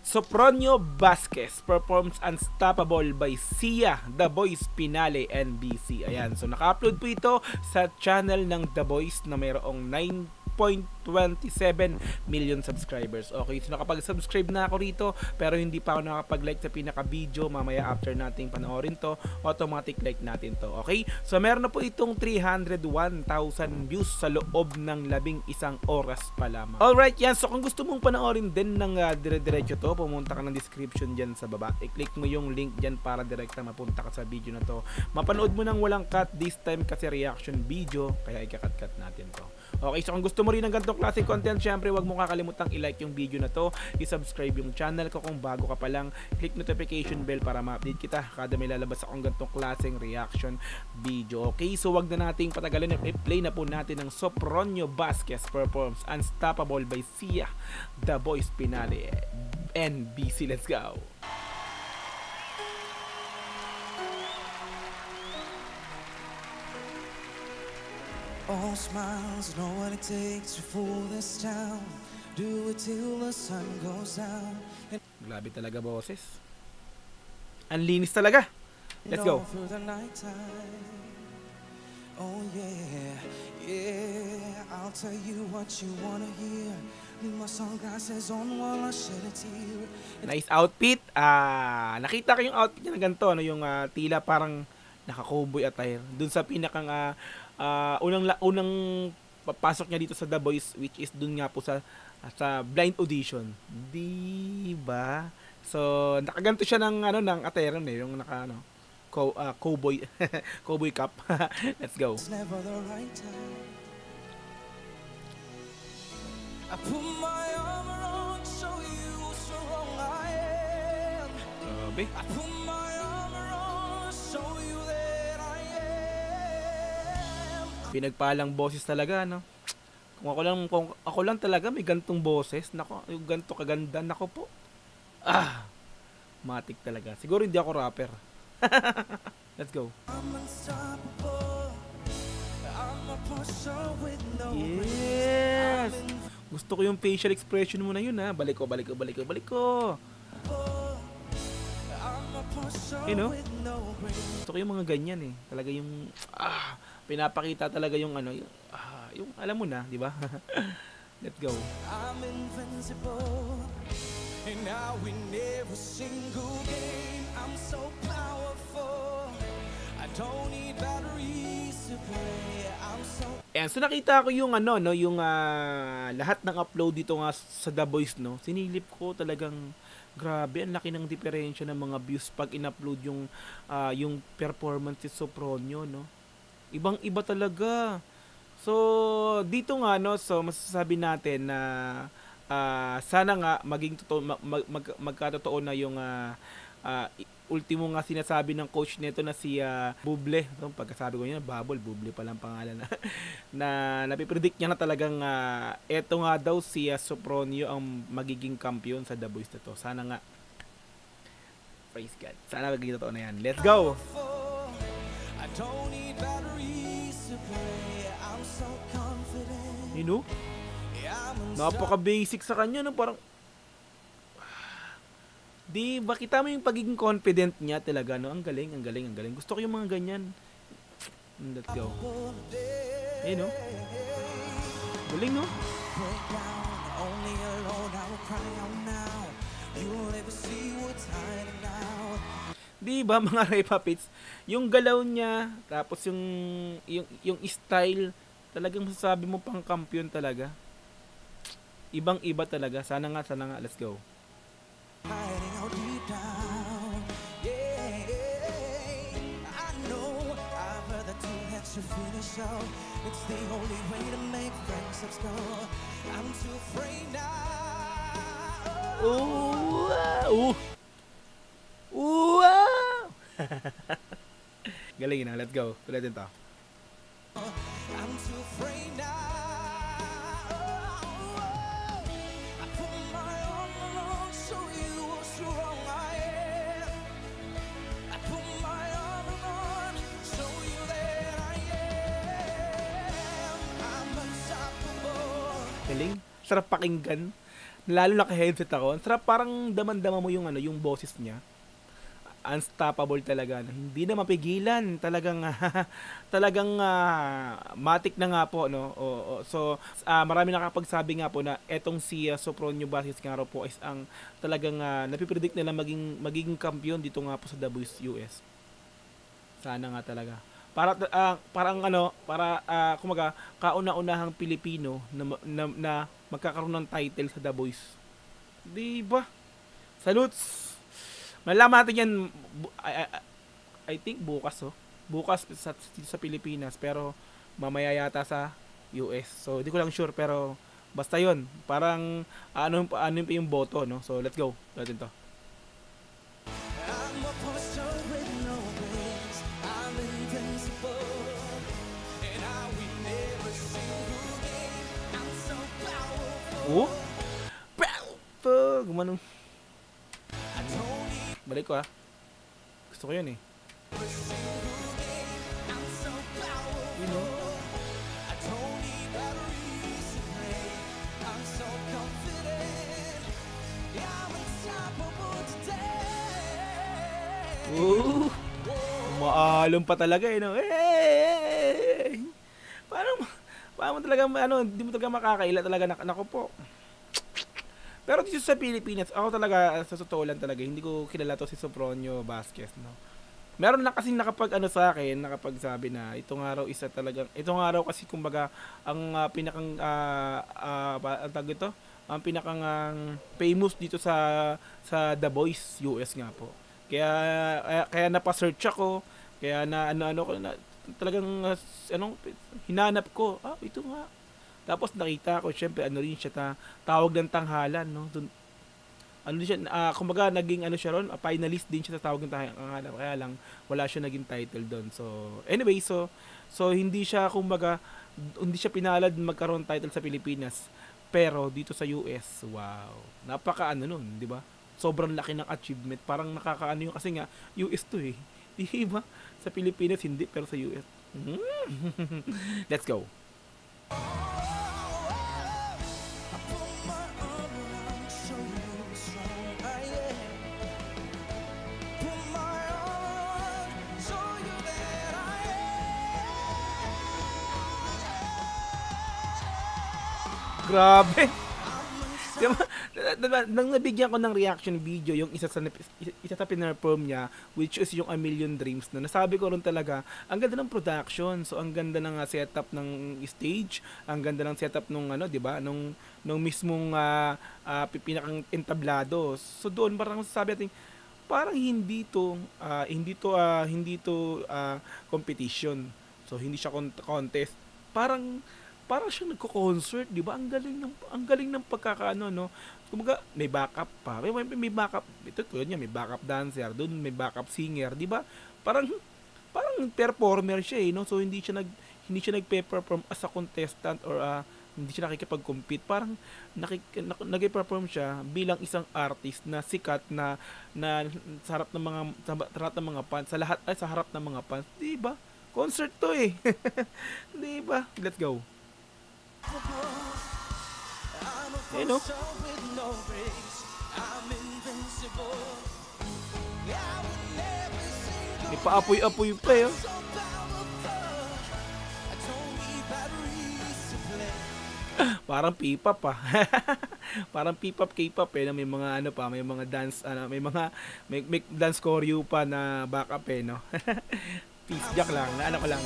Sopronio Vasquez performs Unstoppable by Sia, The Boys Finale NBC. Ayan, so naka-upload po ito sa channel ng The Boys na mayroong 9.27 million subscribers. Okay, so nakapag-subscribe na ako rito pero hindi pa ako nakapag-like sa pinaka-video. Mamaya after nating panoorin to, automatic like natin to. Okay, so meron na po itong 301,000 views sa loob ng 11 oras pa lamang. Alright, yan. So kung gusto mong panoorin din ng dire-diretso to, pumunta ka ng description dyan sa baba. I-click mo yung link dyan para direkta mapunta ka sa video na to. Mapanood mo nang walang cut this time kasi reaction video, kaya ikakat-cut natin to. Okay, so kung gusto mo rin ng ganitong klaseng content, syempre wag mo kakalimutang i-like yung video na to, i-subscribe yung channel ko kung bago ka pa lang, click notification bell para ma-update kita kada may lalabas akong ganitong klaseng reaction video. Okay, so wag na nating patagalin, i-play na po natin ng Sopronio Vasquez performs Unstoppable by Sia, The Boys Finale NBC. Let's go! All smiles, know what it takes to fool this town. Do it till the sun goes down. Grabe talaga boses. Ang linis talaga. Let's go. Through the nighttime. Oh yeah, yeah. I'll tell you what you wanna hear. Leave my sunglasses on while I shed a tear. Nice outfit. Nakita ko yung outfit niya na ganito, no? Yung tila parang naka-cowboy attire. Dun sa pinakang unang papasok niya dito sa The Boys, which is dun nga po sa blind audition. Di ba? So, nakaganto siya ng ng attire yung naka cowboy cowboy cap. Let's go. It's never the right time. I put my arm around, show you how strong I am. Grabe. I put my arm around, show you that I am. Pinagpalang boses talaga, no? Kung ako lang talaga may gantong boses, nako, yung ganto kaganda, nako po. Matik talaga. Siguro hindi ako rapper. Let's go. I'm unstoppable. I'm a pusher with no Yes. Gusto ko yung facial expression mo na yun, ha. Balik ko. I'm a pusher with no grace. Gusto ko yung mga ganyan, eh. Talaga yung pinapakita talaga yung yung alam mo na, di ba? Let's go. I'm invincible. And I win every single game. I'm so powerful. I don't need batteries to play. I'm so. And so nakita ko yung yung lahat ng upload dito nga sa The Boys, no. Sinilip ko talagang grabe, ang laki ng diferensya ng mga views pag in-upload yung performance ni Sopronio, no. Ibang-iba talaga. So dito nga, no, so masasabi natin na sana nga maging totoo, magkatotoo na yung ultimo nga sinasabi ng coach nito na si Buble. So, pagkasabi ko niya, Buble pa lang pangalan na napipredict niya na talagang eto nga daw si Sopronio ang magiging kampiyon sa The Boys na to. Sana nga, praise God, sana magiging totoo na yan. Let's go! I don't need batteries to play. I'm so confident. You know? Napaka-basic sa kanya, no? Parang di ba kita mo yung pagiging confident niya talaga, no? Ang galing. Gusto ko yung mga ganyan. Let's go. Eh, no? Galing, no? Di ba mga Ray Puppets, yung galaw niya, tapos yung style, talagang masasabi mo pang kampiyon talaga. Ibang-iba talaga. Sana nga, let's go. Hiding out deep down, yeah. I know I've heard that two heads should finish out. It's the only way to make friendships go. I'm too afraid now. Galing na, let's go. Ulitin to. I'm too afraid now. Galing. Sarap pakinggan. Lalo naka-headset ako. Ang sarap, parang daman-dama mo yung ano, yung boses niya. Unstoppable talaga. Hindi na mapigilan. Talagang talagang matik na nga po, no. So marami nakapagsabi nga po na etong si Sopronio Vasquez nga raw po is ang talagang napipredict nila magiging kampiyon dito nga po sa WS. Sana nga talaga. Parang ano, kumaga kauna-unahang Pilipino na magkakaroon ng title sa The Voice. 'Di ba? Salutes. Malalaman natin yan I think bukas Bukas sa Pilipinas pero mamaya yata sa US. So, di ko lang sure pero basta 'yon. Parang ano yung boto, no? So, let's go. Natin 'to. I'm a poster with no wings. I'm invincible, and I win every single game. I'm so powerful. Powerful. Gumanong. I don't need Balik ko Gusto ko 'yun eh. every single game. I'm so powerful. You know? I don't need batteries to play. I'm so confident. Yeah, I'm unstoppable today. Ooh. Maalom pa talaga no. Hey! Paano talaga hindi mo talaga makakaila talaga nako po. Pero dito sa Pilipinas, ako talaga sa totoo lang talaga hindi ko kilala to si Sopronio Vasquez, no. Meron na kasi nakapagsabi na itong araw kasi kumbaga ang pinakang ang tawag ito, ang pinakang famous dito sa The Voice US nga po. Kaya napa-search ako, kaya na talagang hinanap ko, ito nga. Tapos nakita ko, syempre rin siya tawag ng tanghalan, no. Kumbaga naging siya ron, finalist din siya sa tawag ng tanghalan, kaya lang wala siya naging title doon. So anyway, so hindi siya pinalad magkaroon title sa Pilipinas, pero dito sa US, wow. Napaka nun, 'di ba? Sobrang laki ng achievement. Parang nakakaano yung kasi nga US to eh. Di ba? Sa Pilipinas hindi, pero sa US. Let's go. Grabe. Diba? Nang nabigyan ko ng reaction video yung isa sa pinerform niya, which is yung A Million Dreams, no, nasabi ko rin talaga ang ganda ng production. So ang ganda ng setup ng stage, ang ganda ng setup nung di ba, nung mismong pinakang entablado. So doon parang sabi natin parang hindi to competition. So hindi siya contest. Parang siyang nagko-concert, 'di ba? Ang galing ng pagkakaano, no. Kumbaga, may backup pa. May backup. Ito tulad niya, may backup dancer, doon may backup singer, 'di ba? Parang performer siya no. So hindi siya nagpe-perform as a contestant or hindi siya nakikipag-compete. Parang nagpe-perform siya bilang isang artist na sikat na sa harap ng mga fans, sa harap ng mga fans, 'di ba? Concert to eh. 'Di ba? Let's go. No? May paapoy-apoy pa eh. Parang P-pop Parang P-pop, K-pop na may mga may mga dance may dance choreo pa na backup no. Peace jack lang, ko lang.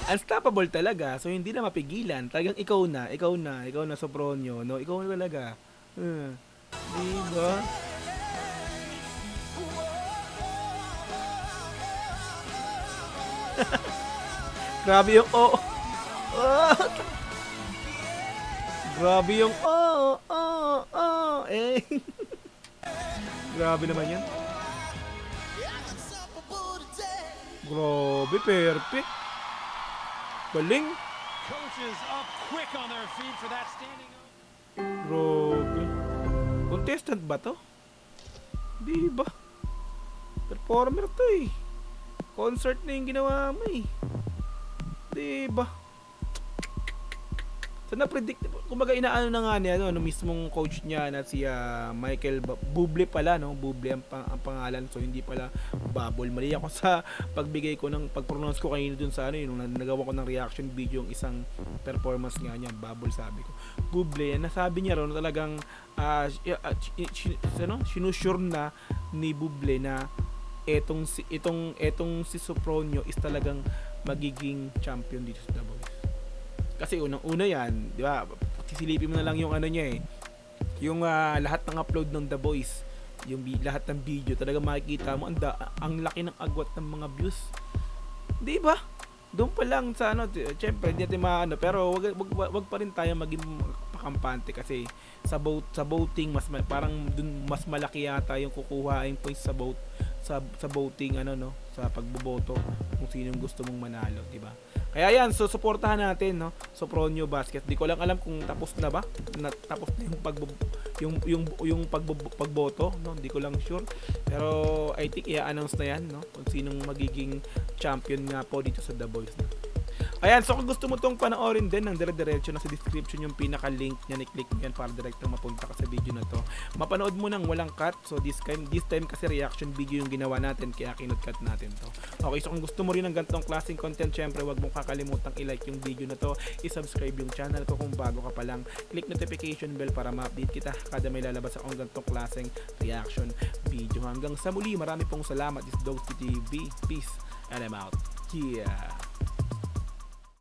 Unstoppable talaga. So hindi na mapigilan. Talagang ikaw na Sopronio, no? Ikaw na talaga. Diba? Grabe yung Grabe yung Grabe naman yan. Grabe, perfect. Galing. Coaches up quick on their feet for that standing up. Grabe. Contestant ba to? Di ba? Performer to eh. Concert na yung ginawa mo eh. Diba? So na-predict, kumbaga inaano na nga niya, no, mismong coach niya na si Michael Bublé pala, no? Bublé ang pangalan, so hindi pala Bubble. Mali ako sa pagbigay ko ng pag-pronounce ko kanina dun sa ano, yung nagawa ko ng reaction video yung isang performance nga niya, Bubble sabi ko. Bublé, nasabi niya ron talagang sinusure na ni Bublé na etong si Sopronio is talagang magiging champion dito sa The Voice. Kasi unang-una yan, di ba? Sisilipin mo na lang yung ano niya eh. Yung lahat ng upload ng The Voice, yung lahat ng video, talaga makikita mo ang laki ng agwat ng mga views. Di ba? Doon pa lang sa ano, syempre hindi natin maano, pero wag pa rin tayo maging pakampante kasi sa voting parang dun mas malaki yata yung kukuhain points sa voting ano no, sa pagboboto kung sino yung gusto mong manalo, di ba? Kaya yan, so suportahan natin no, Sopronio Basket. Di ko lang alam kung tapos na ba, tapos na yung pagboto, no? Di ko lang sure. Pero I think i-announce na yan, no, kung sinong magiging champion nga po dito sa The Voice. No? Ayan, so kung gusto mo tong panoorin din ng dire-diretso, nasa description yung pinaka-link niya, ni-click mo yan para direktang mapunta ka sa video na to. Mapanood mo nang walang cut, so this time kasi reaction video yung ginawa natin, kaya kinut-cut natin to. Okay, so kung gusto mo rin ng ganitong klaseng content, syempre wag mong kakalimutang i-like yung video na to, i-subscribe yung channel ko kung bago ka pa lang, click notification bell para ma-update kita kada may lalabas akong ganitong klaseng reaction video. Hanggang sa muli, marami pong salamat. This is Dogsy TV. Peace, and I'm out. Yeah.